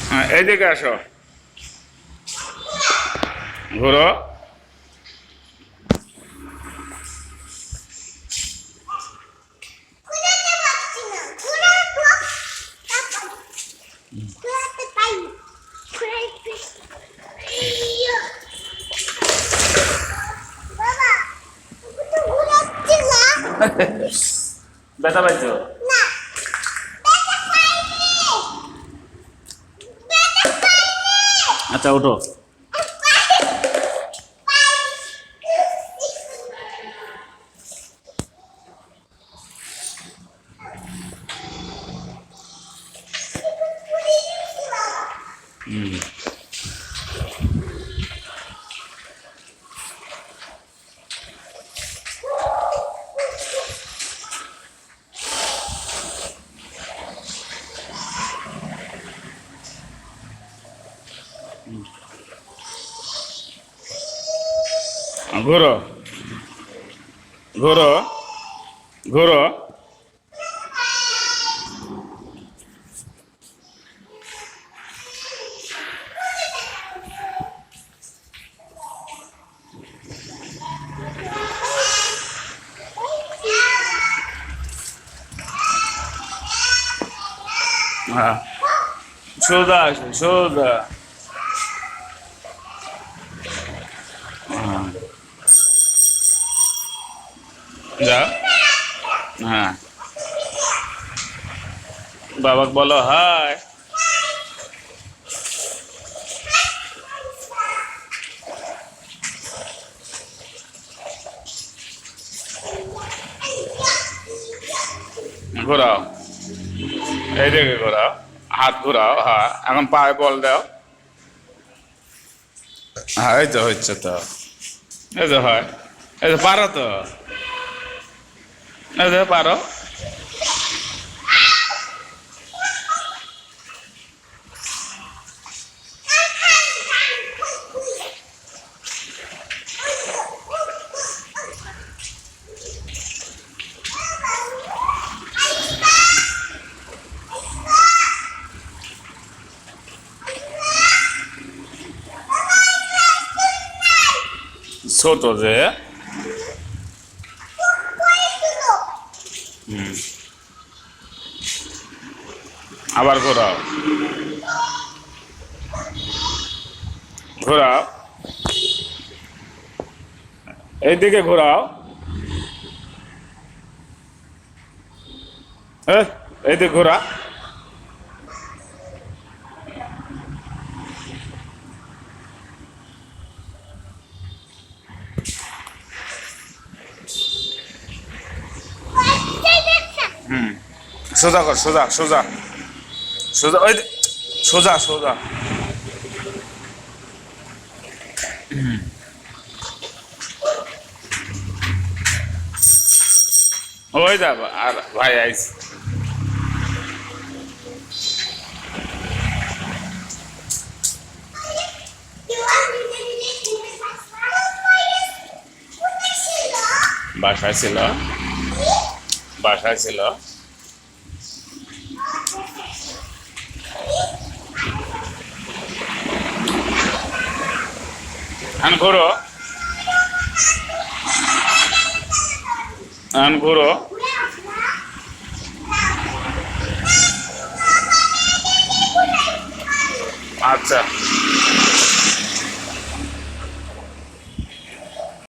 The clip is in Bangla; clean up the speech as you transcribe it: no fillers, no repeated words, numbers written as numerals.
হ্যাঁ, এইদিকে আসো, ঘুরো। ব্যথা পাইছো? আচ্ছা ওঠো। ঘুরো, ঘুরো, ঘুরো। হ্যাঁ, সোজা আসো, সোজা। হ্যাঁ, যাও। হ্যাঁ, বাবাকে বলো হাই। ঘোরাও, এইদিকে ঘোরাও, হাত ঘোরাও। হ্যাঁ, এখন পায়ে বল দাও। হ্যাঁ, এই তো হচ্ছে তো, এই তো হয়, এই তো পারো তো, এই তো পারো। ছোট যে। আবার ঘোরাও, ঘোরাও, এইদিকে ঘোরাও। হ্যাঁ, এইদিকে ঘোরা। সোজা কর, সোজা, সোজা, সোজা, ওই সোজা, সোজা। ওই যাবো আর ভাই আইস। বাসায় ছিল, বাসায় ছিল। এখন ঘুরো, এখন ঘুরো। আচ্ছা।